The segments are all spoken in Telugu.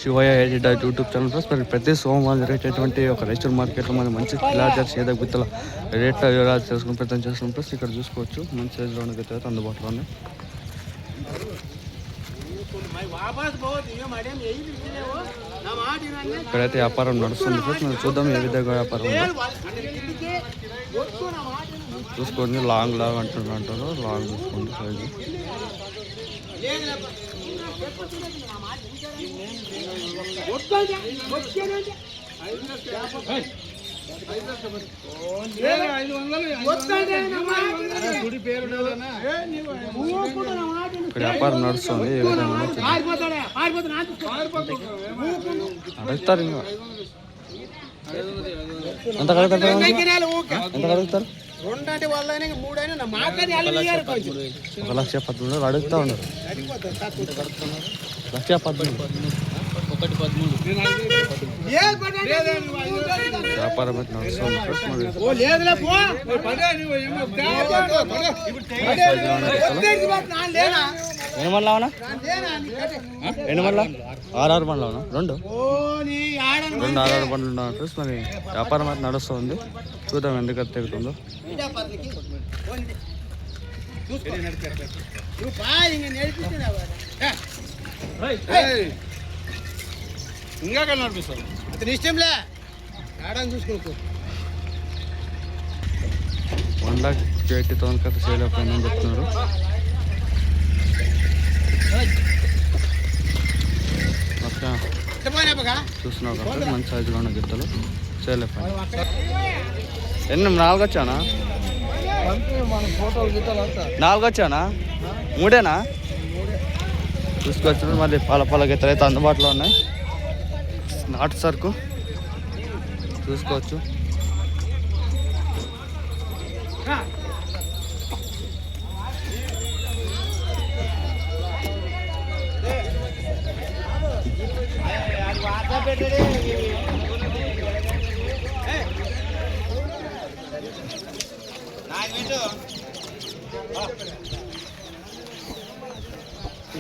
Shivayya edit YouTube channel friends. మరి ప్రతి సోమవారం జరిగేటటువంటి ఒక రైచూర్ మార్కెట్లో మనం మంచి కిలాజర్ చేద గుత్తల రేట్ వివరాలు తెలుసుకుని ప్రయత్నం చేస్తున్నాం ఫ్రెండ్స్. ఇక్కడ చూసుకోవచ్చు మంచి సైజులో ఉన్న గుత్తలు అందుబాటులో ఉన్నాయి. ఇక్కడైతే వ్యాపారం నడుస్తుంది ఫ్రెండ్స్. మనం చూద్దాం ఏ విధంగా వ్యాపారం ఉందో. చూసుకోండి లాంగ్ అంటారు లాంగ్ చూసుకోండి సైజు. ఇక్కడ వ్యాపారం నడుస్తుంది. ఏ విధంగా అడుగుతారు ఇంకా ఎంత కలుగుతారు? ఎంత కలుగుతారు? 1,13,000 అడుగుతా ఉన్నారు. 1,13,000 వ్యాపారం అయితే నడుస్తుంది. ఎన్ని మండలు అవునా? ఎన్ని మండల? 6 బండ్లు అవునా? రెండు 6 బండ్లు ఉన్నాను ఫ్రెండ్స్. మరి వ్యాపారం అయితే నడుస్తుంది. చూద్దాం ఎందుకు తెగుతుందో. ఇంకా నడిపిస్తాను అతని ఇష్టంలే ఆడని చూసుకో. 1,80,000 కథ సేల్ అయిపోయిందని చెప్తున్నారు. చూస్తున్నావు కదా మంచి సైజులో ఉన్న గిత్తలు సేల్ అయిపోయింది. ఎన్ని 4 వచ్చానా? 4 వచ్చానా? 3 చూసుకోవచ్చు. మళ్ళీ పాల గిత్తలు అయితే అందుబాటులో ఉన్నాయి. నాటు సరుకు చూసుకోవచ్చు.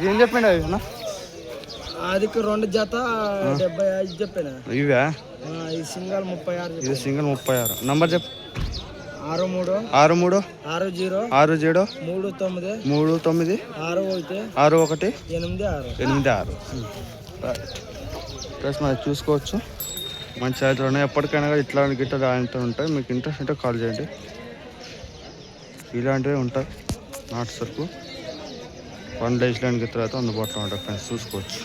ఏం చెప్పండి అవి అన్న? అది 2 జత 75 చెప్పాను. ఇవే ఇది సింగల్ 36. ఇది సింగల్ 36. నంబర్ చెప్పు. 63 60 60 60 39 39 61 86 ప్లస్ మనం చూసుకోవచ్చు. మంచి సైజులో ఉన్నాయి. ఎప్పటికైనా ఇట్లాంటి గిట్టలు ఆయనతో ఉంటాయి. మీకు ఇంట్రెస్ట్ ఉంటే కాల్ చేయండి. ఇలాంటివి ఉంటాయి. నాటు సరుకు 1 డేస్ లాంటి గిత్తలు అయితే అందుబాటులో ఉంటాయి ఫ్రెండ్స్. చూసుకోవచ్చు.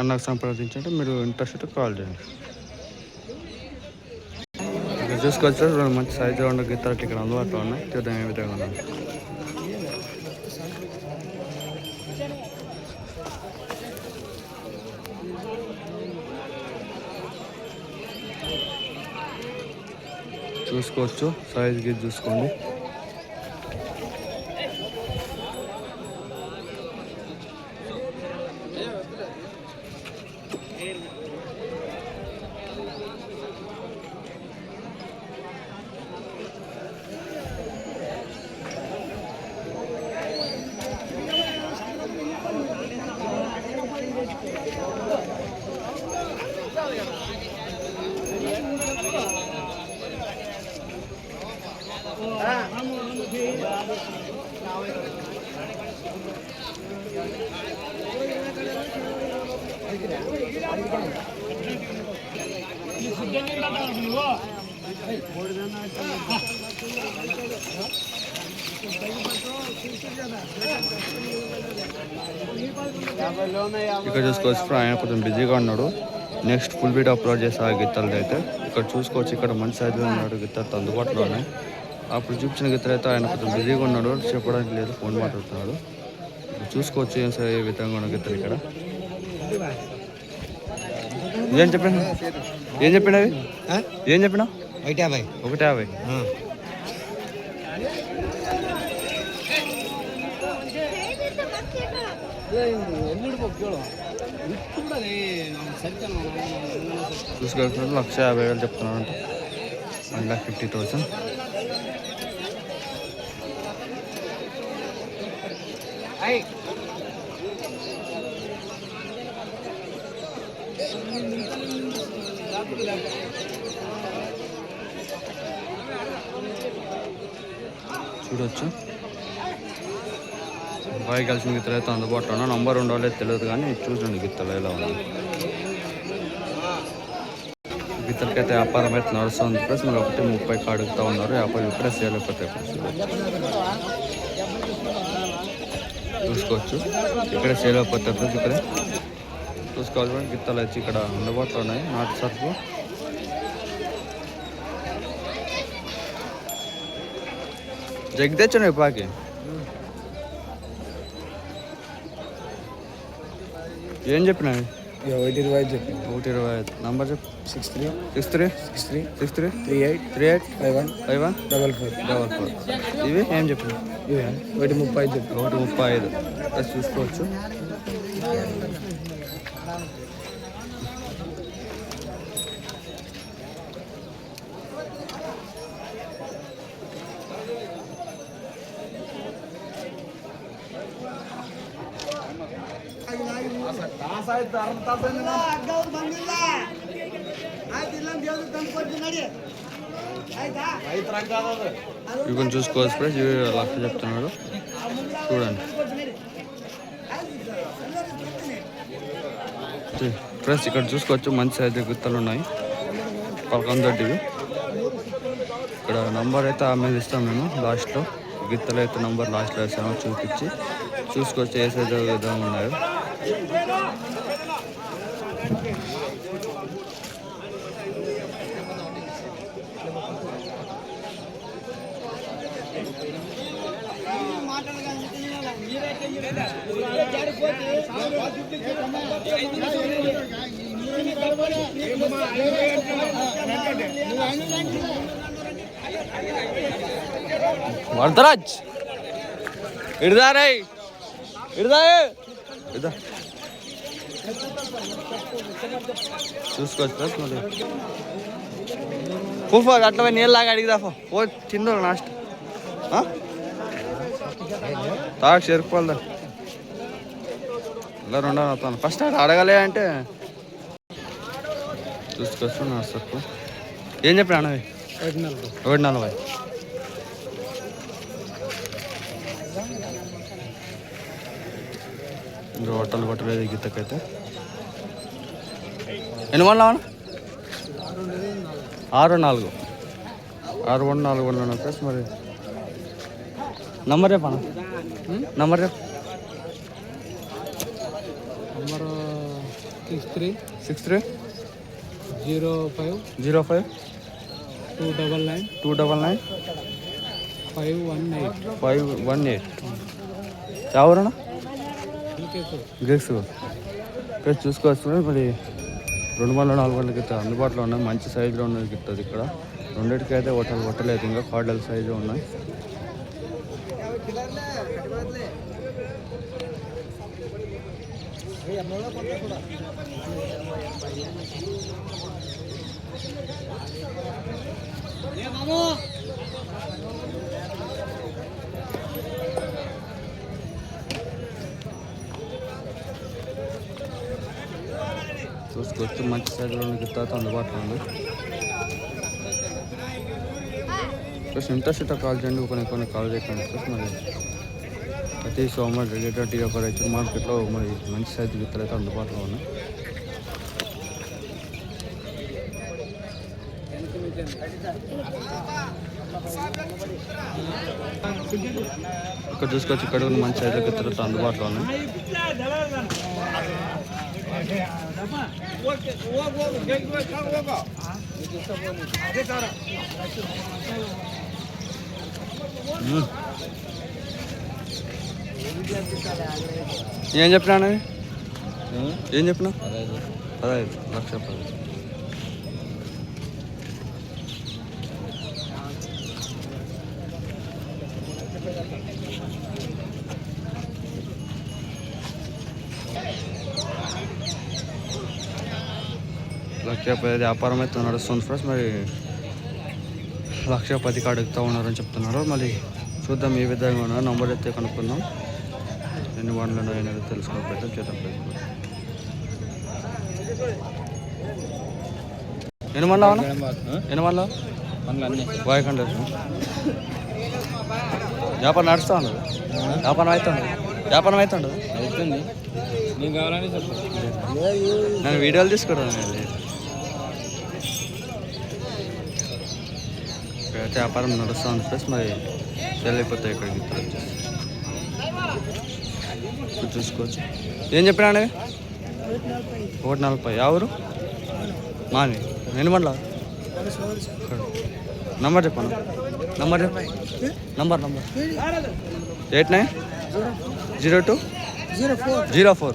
అన్నకు సంప్రదించండి. మీరు ఇంట్రెస్ట్ ఉంటే కాల్ చేయండి. ఇక్కడ చూసుకోవచ్చు 2 మంచి సైజులో ఉన్న గిత్తలు ఇక్కడ అందుబాటులో ఉన్నాయి. చూద్దాం ఏ విధంగా ఉన్నాయి. చూసుకోవచ్చు సైజ్ గీజ్ చూసుకోండి. ఇక్కడ చూసుకోవచ్చు. ఆయన కొంచెం బిజీగా ఉన్నాడు. నెక్స్ట్ ఫుల్ వీడియో అప్లోడ్ చేసి ఆ గిత్తలది అయితే ఇక్కడ చూసుకోవచ్చు. ఇక్కడ మంచి సైజులో ఉన్నాడు. గిత్తలు అందుబాటులో ఉన్నాయి. అప్పుడు చూపించిన గిత్తలు అయితే ఆయన కొంచెం బిజీగా ఉన్నాడు. చెప్పడానికి లేదు, ఫోన్ మాట్లాడుతున్నాడు. చూసుకోవచ్చు ఏం సరే ఏ విధంగా ఉన్న గిత్తలు. ఇక్కడ ఏం చెప్పినా ఏం చెప్పినవి ఏం చెప్పినా 150 150. చూసుకోవచ్చు 1,50,000 చెప్తున్నానంట. 1,50,000. చూడొచ్చు. బాగా కలిసిన గిత్తలు అయితే అందుబాటులో ఉన్నా. నంబర్ ఉండాలో తెలియదు కానీ చూడండి గిత్తలు ఎలా ఉంది. గిత్తలకైతే వ్యాపారం అయితే నడుస్తుంది. ప్లస్ మరి 1:30 అడుగుతూ ఉన్నారు. వ్యాపారం ఇప్పుడే సేల్ అయిపోతాయి. చూసుకోవచ్చు ఇక్కడ సేల్ అయిపోతాయి. ప్లస్ ఇక్కడ చూసుకోవాలి గిత్తలు వచ్చి ఇక్కడ అందుబాటులో ఉన్నాయి. నాటు సరుకు జగ్ తెచ్చాను పాకి. ఏం చెప్పినా 1:25 చెప్పి 1:25 నంబర్ చెప్పు. 63 38 51 44. ఇవి ఏం చెప్పిన 1:35 చెప్పి 1:35 ప్లస్ చూసుకోవచ్చు. ఇవి కొంచెం చూసుకోవచ్చు ఫ్రెండ్స్. ఇవి లక్ష చెప్తున్నాడు చూడండి ఫ్రెండ్స్. ఇక్కడ చూసుకోవచ్చు మంచి సైజు గుత్తలు ఉన్నాయి. పలకందొడ్డివి. ఇక్కడ నంబర్ అయితే ఆమె ఇస్తాం మేము లాస్ట్లో. గిత్తలు అయితే నంబర్ లాస్ట్లో వేసాము చూపించి చూసుకోవచ్చు ఏ సైజు విధంగా ఉన్నాయో. వరదరాజ్ ఇడదా చూసుకోవచ్చు. మరి పూఫా అట్లా నీళ్ళలాగా అడిగిదా ఓ చిన్న నాస్ట్ తాగు చేరుకోవాలదా ఇలా రెండో అవుతాను. ఫస్ట్ అడగలే అంటే చూసుకోవచ్చు. నా సరుకు ఏం చెప్పిన అన్నవి 1:40. ఇంకా హోటల్ కొట్టలేదు గీతకైతే. ఎన్ని వందలు అవనా 6:4 వందలు ప్లస్. మరి నంబర్ రేపు అన్న నంబర్ రేపు 63 05 299 518. ఎవరన్నా గ్రేక్స్ ప్లస్ చూసుకోవచ్చు. మరి 200-400 గిత్త అందుబాటులో ఉన్నాయి. మంచి సైజులో ఉన్నది గిత్తది. ఇక్కడ రెండింటికి అయితే హోటల్ కొట్టలేదు. ఇంకా కార్డల్ సైజు ఉన్నాయి. చూసుకోవచ్చు మంచి సైజులో గిత్త అందుబాటులో ఉంది. ప్లస్ ఇంట్రెస్ట్ కాల్ చేయండి. కొన్ని కాల్ చేయకండి. ప్లస్ మరి ప్రతి సోమవారం రిలేటెడ్ ఒక రైతు మార్కెట్లో మరి మంచి సైజు గిత్తలు అయితే అందుబాటులో ఉన్నాయి. ఇక్కడ చూసుకోవచ్చు. ఇక్కడ మంచి సైజు గిత్తలు అందుబాటులో ఉన్నాయి. ఏం చెప్పినా ఏం చెప్పినా 15 లక్ష. వ్యాపారం అయితే నడుస్తుంది ఫ్రెండ్స్. మరి 1,10,000 అడుగుతూ ఉన్నారని చెప్తున్నారు. మళ్ళీ చూద్దాం ఏ విధంగా ఉన్నారో. నంబర్ అయితే కనుక్కుందాం. ఎన్ని బండ్లు ఉన్నాయో తెలుసుకోవాలి. చేద్దాం. ఎన్ని మంది అవునా ఎన్ని మంది బాయ్కండి వ్యాపారం నడుస్తూ ఉండదు వ్యాపారం అవుతుండదు వ్యాపారం అవుతుండదు అవుతుంది నీకు కావాలని చెప్పు. నేను వీడియోలు తీసుకోవడం ఇక్కడైతే వ్యాపారం నడుస్తుంది ప్లస్ మరి సెల్ అయిపోతాయి ఇక్కడికి ఇప్పుడు వచ్చేసి ఇప్పుడు చూసుకోవచ్చు. ఏం చెప్పినా 140 ఎవరు మాని ఎన్ని మండల నంబర్ చెప్పాను నంబర్ చెప్ప నంబర్ 8902 04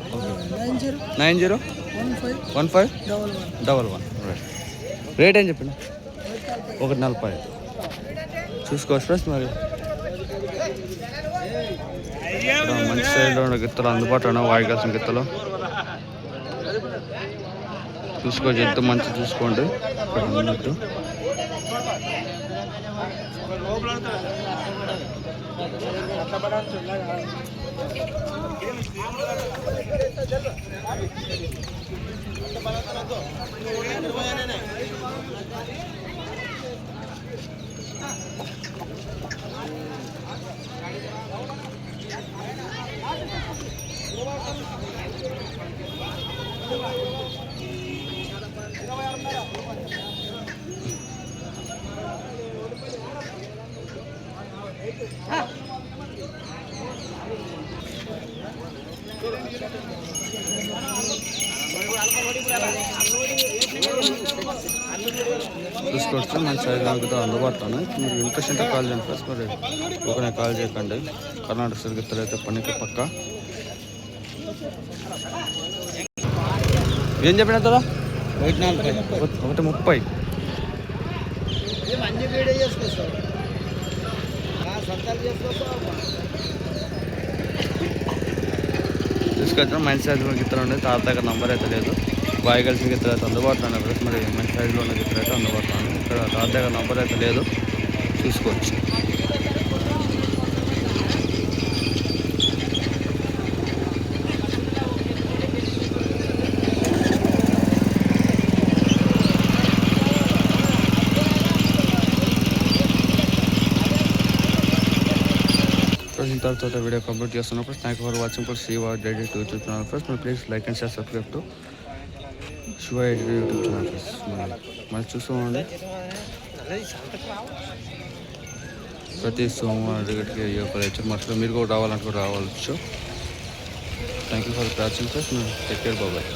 901511 రేట్ ఏం చెప్పిన 140 చూసుకోవచ్చు ఫ్రెండ్స్. మరి ఇక్కడ మంచి సైజులో ఉన్న గిత్తలు అందుబాటులో ఉన్న వాయికాల్సిన గిత్తలు చూసుకోవచ్చు. ఎంత మంచి చూసుకోండి ఇక్కడ ఉన్నట్టు. చూసుకోవచ్చు మంచి సైజు గిత్తలు అందుబాటులో. మీరు ఇంట్రెస్ట్ ఉంటే కాల్ చేయండి ఫ్రెండ్స్. మరి ఒకనే కాల్ చేయకండి. కర్ణాటక సైడ్ గిత్తలు అయితే పనికి పక్క. ఏం చెప్పిన కదా 130 తీసుకొచ్చిన మంచి సైజులో గిత్తలు ఉండే. తాత దగ్గర నంబర్ అయితే లేదు. బాయ్ కలిసిన గిత్తలు అయితే అందుబాటులో ఉన్నాయి ఫ్రెండ్స్. మరి మంచి సైజులో ఉన్న గిత్తలు అయితే అందుబాటులో ఉన్నాయి. ఇక్కడ తాత దగ్గర నంబర్ అయితే లేదు, చూసుకోవచ్చు. తర్వాత వీడియో కంప్లీట్ చేస్తున్నప్పుడు thank for watching for Shiva direct YouTube channel friends. మీరు please like and share subscribe to Shiva YouTube channel friends. మరి చూస్తామండి ప్రతి సోమవారం టికెట్కి ఈ యొక్క లెక్చర్ మర్చిపోయి మీరు కూడా రావాలంటే కూడా రావచ్చు. Thank you for watching friends. Take care బాబాయ్.